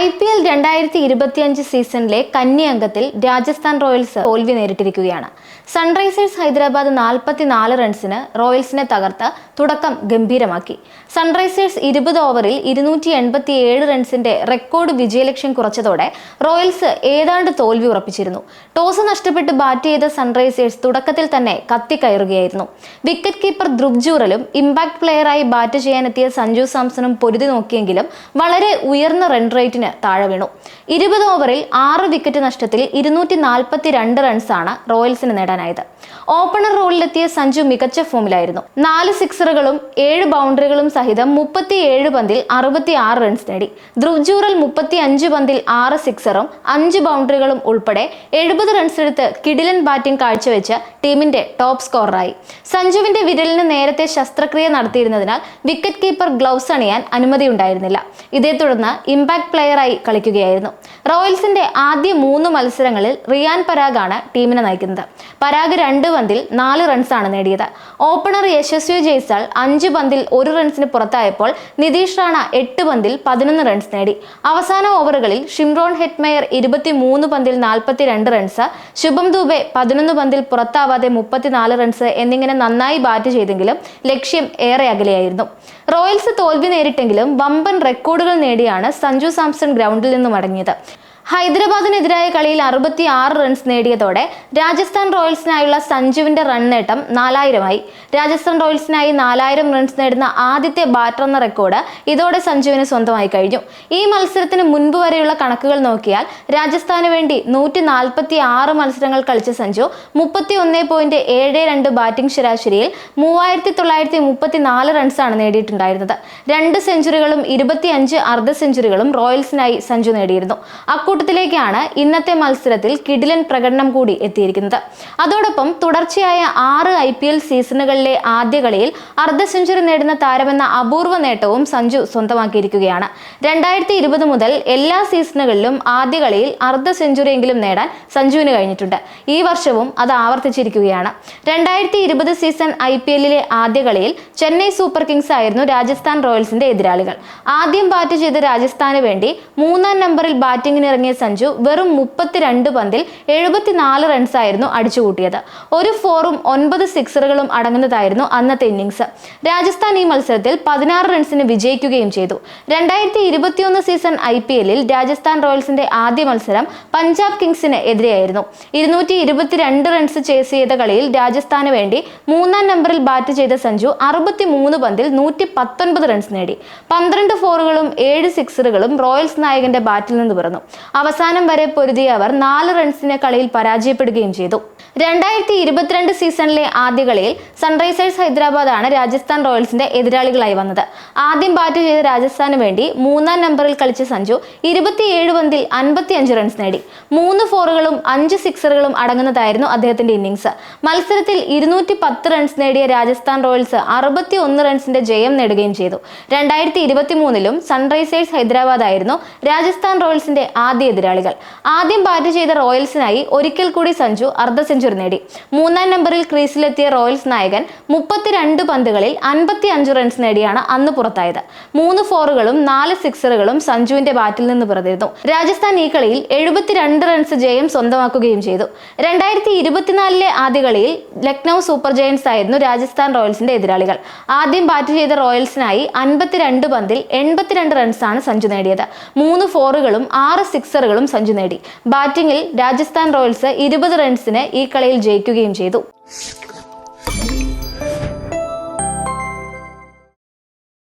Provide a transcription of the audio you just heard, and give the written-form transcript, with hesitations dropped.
IPL 2025 സീസണിലെ കന്നി അംഗത്തിൽ Rajasthan Royals തോൽവി നേരിട്ടിരിക്കുകയാണ്. സൺറൈസേഴ്സ് ഹൈദരാബാദ് 44 റൺസിന് റോയൽസിനെ തകർത്ത് തുടക്കം ഗംഭീരമാക്കി. സൺറൈസേഴ്സ് 20 ഓവറിൽ 287 റൺസിന്റെ റെക്കോർഡ് വിജയലക്ഷ്യം കുറച്ചതോടെ റോയൽസ് ഏതാണ്ട് തോൽവി ഉറപ്പിച്ചിരുന്നു. ടോസ് നഷ്ടപ്പെട്ട് ബാറ്റ് ചെയ്ത സൺറൈസേഴ്സ് തുടക്കത്തിൽ തന്നെ കത്തിക്കയറുകയായിരുന്നു. വിക്കറ്റ് കീപ്പർ ധ്രുവ് ജൂറലും ഇമ്പാക്ട് പ്ലെയറായി ബാറ്റ് ചെയ്യാനെത്തിയ സഞ്ജു സാംസണും പൊരുതി നോക്കിയെങ്കിലും വളരെ ഉയർന്ന റൺ റേറ്റിന് താഴെ വീണു. 20 ഓവറിൽ 6 വിക്കറ്റ് നഷ്ടത്തിൽ 242 റൺസാണ് റോയൽസിന് നേടാനായത്. ഓപ്പണർ റോളിലെത്തിയ സഞ്ജു മികച്ച ഫോമിലായിരുന്നു. 4 സിക്സറുകളും 7 ബൗണ്ടറികളും സഹിതം 37 പന്തിൽ 66 റൺസ് നേടി. ധ്രുവ് ജൂറൽ 35 പന്തിൽ 6 സിക്സറും 5 ബൗണ്ടറികളും ഉൾപ്പെടെ 70 റൺസ് എടുത്ത് കിടിലൻ ബാറ്റിംഗ് കാഴ്ചവെച്ച് ടീമിന്റെ ടോപ്പ് സ്കോററായി. സഞ്ജുവിന്റെ വിരലിന് നേരത്തെ ശസ്ത്രക്രിയ നടത്തിയിരുന്നതിനാൽ വിക്കറ്റ് കീപ്പർ ഗ്ലൗസ് അണിയാൻ അനുമതിയുണ്ടായിരുന്നില്ല. ഇതേ തുടർന്ന് ഇമ്പാക്ട് പ്ലെയറായി കളിക്കുകയായിരുന്നു. റോയൽസിന്റെ ആദ്യ 3 മത്സരങ്ങളിൽ റിയാൻ പരാഗാണ് ടീമിനെ നയിക്കുന്നത്. പരാഗ് 2 പന്തിൽ 4 റൺസാണ് നേടിയത്. ഓപ്പണർ യശസ്വി ജയ്സ്വാൾ 5 പന്തിൽ 1 റൺസിന് പുറത്തായപ്പോൾ നിതീഷ് റാണ 8 പന്തിൽ 11 റൺസ് നേടി. അവസാന ഓവറുകളിൽ ഷിംറോൺ ഹെറ്റ്മെയർ 23 പന്തിൽ 42 റൺസ്, ശുഭം ദുബെ 11 പന്തിൽ പുറത്താവാതെ 34 റൺസ് എന്നിങ്ങനെ നന്നായി ബാറ്റ് ചെയ്തെങ്കിലും ലക്ഷ്യം ഏറെ അകലെയായിരുന്നു. റോയൽസ് തോൽവി നേരിട്ടെങ്കിലും വമ്പൻ റെക്കോർഡുകൾ നേടിയാണ് സഞ്ജു സാംസൺ ഗ്രൗണ്ടിൽ നിന്നും മടങ്ങിയത്. ഹൈദരാബാദിനെതിരായ കളിയിൽ 66 റൺസ് നേടിയതോടെ രാജസ്ഥാൻ റോയൽസിനായുള്ള സഞ്ജുവിന്റെ റൺ നേട്ടം 4000 രാജസ്ഥാൻ റോയൽസിനായി 4000 റൺസ് നേടുന്ന ആദ്യത്തെ ബാറ്റർ എന്ന റെക്കോർഡ് ഇതോടെ സഞ്ജുവിന് സ്വന്തമായി കഴിഞ്ഞു. ഈ മത്സരത്തിന് മുൻപ് വരെയുള്ള കണക്കുകൾ നോക്കിയാൽ രാജസ്ഥാന് വേണ്ടി 146 മത്സരങ്ങൾ കളിച്ച സഞ്ജു 31.72 ബാറ്റിംഗ് ശരാശരിയിൽ 3934 റൺസാണ് നേടിയിട്ടുണ്ടായിരുന്നത്. 2 സെഞ്ചുറികളും 25 അർദ്ധ സെഞ്ചുറികളും റോയൽസിനായി സഞ്ജു നേടിയിരുന്നു. ത്തിലേക്കാണ് ഇന്നത്തെ മത്സരത്തിൽ കിടിലൻ പ്രകടനം കൂടി എത്തിയിരിക്കുന്നത്. അതോടൊപ്പം തുടർച്ചയായ 6 IPL സീസണുകളിലെ ആദ്യ കളിയിൽ അർദ്ധ സെഞ്ചുറി നേടുന്ന താരമെന്ന അപൂർവ നേട്ടവും സഞ്ജു സ്വന്തമാക്കിയിരിക്കുകയാണ്. 2020 മുതൽ എല്ലാ സീസണുകളിലും ആദ്യ കളിയിൽ അർദ്ധ സെഞ്ചുറിയെങ്കിലും നേടാൻ സഞ്ജുവിന് കഴിഞ്ഞിട്ടുണ്ട്. ഈ വർഷവും അത് ആവർത്തിച്ചിരിക്കുകയാണ്. 2020 സീസൺ IPLിലെ ആദ്യ കളിയിൽ ചെന്നൈ സൂപ്പർ കിങ്സ് ആയിരുന്നു രാജസ്ഥാൻ റോയൽസിന്റെ എതിരാളികൾ. ആദ്യം ബാറ്റ് ചെയ്ത രാജസ്ഥാന് വേണ്ടി 3-ാം നമ്പറിൽ ബാറ്റിംഗിന് ഇറങ്ങിയ സഞ്ജു വെറും 32 പന്തിൽ 74 റൺസായിരുന്നു അടിച്ചുകൂട്ടിയത്. 1 4ഉം 9 സിക്സറുകളും അടങ്ങുന്നതായിരുന്നു അന്നത്തെ ഇന്നിംഗ്സ്. രാജസ്ഥാൻ ഈ മത്സരത്തിൽ 16 റൺസിന് വിജയിക്കുകയും ചെയ്തു. 2021 സീസൺ IPLിൽ രാജസ്ഥാൻ റോയൽസിന്റെ ആദ്യ മത്സരം പഞ്ചാബ് കിങ്സിന് എതിരെയായിരുന്നു. 222 റൺസ് ചേസ് ചെയ്ത കളിയിൽ രാജസ്ഥാന് വേണ്ടി 3-ാം നമ്പറിൽ ബാറ്റ് ചെയ്ത സഞ്ജു 63 പന്തിൽ 119 റൺസ് നേടി. 12 ഫോറുകളും 7 സിക്സറുകളും റോയൽസ് നായകന്റെ ബാറ്റിൽ നിന്ന് പിറന്നു. അവസാനം വരെ പൊരുതിയ അവർ 4 റൺസിന് കളിയിൽ പരാജയപ്പെടുകയും ചെയ്തു. 2022 സീസണിലെ ആദ്യ കളിയിൽ സൺറൈസേഴ്സ് ഹൈദരാബാദാണ് രാജസ്ഥാൻ റോയൽസിന്റെ എതിരാളികളായി വന്നത്. ആദ്യം ബാറ്റ് ചെയ്ത രാജസ്ഥാന് വേണ്ടി 3-ാം നമ്പറിൽ കളിച്ച സഞ്ജു 27 പന്തിൽ 55 റൺസ് നേടി. 3 ഫോറുകളും 5 സിക്സറുകളും അടങ്ങുന്നതായിരുന്നു അദ്ദേഹത്തിന്റെ ഇന്നിംഗ്സ്. മത്സരത്തിൽ 210 റൺസ് നേടിയ രാജസ്ഥാൻ റോയൽസ് 61 റൺസിന്റെ ജയം നേടുകയും ചെയ്തു. 2023ലും സൺറൈസേഴ്സ് ഹൈദരാബാദ് ആയിരുന്നു രാജസ്ഥാൻ റോയൽസിന്റെ ആദ്യ എതിരാളികൾ. ആദ്യം ബാറ്റ് ചെയ്ത റോയൽസിനായി ഒരിക്കൽ കൂടി സഞ്ജു അർദ്ധ സെഞ്ചുറി നേടി. 3-ാം നമ്പറിൽ ക്രീസിലെത്തിയ റോയൽസ് നായകൻ 32 പന്തുകളിൽ 55 റൺസ് നേടിയാണ് അന്ന് പുറത്തായത്. 3 ഫോറുകളും 4 സിക്സറുകളും സഞ്ജുവിന്റെ ബാറ്റിൽ നിന്ന് പിറന്നിരുന്നു. രാജസ്ഥാൻ ഈ കളിയിൽ 72 റൺസ് ജയം സ്വന്തമാക്കുകയും ചെയ്തു. 2024ലെ ആദ്യ കളിയിൽ ലക്നൗ സൂപ്പർ ജയൻസ് ആയിരുന്നു രാജസ്ഥാൻ റോയൽസിന്റെ എതിരാളികൾ. ആദ്യം ബാറ്റ് ചെയ്ത റോയൽസിനായി 52 പന്തിൽ 82 റൺസാണ് സഞ്ജു നേടിയത്. 3 ഫോറുകളും 6 സിക്സറുകളും സഞ്ജു നേടി. ബാറ്റിംഗിൽ രാജസ്ഥാൻ റോയൽസ് 20 റൺസിന് ഈ കളിയിൽ ജയിക്കുകയും ചെയ്തു.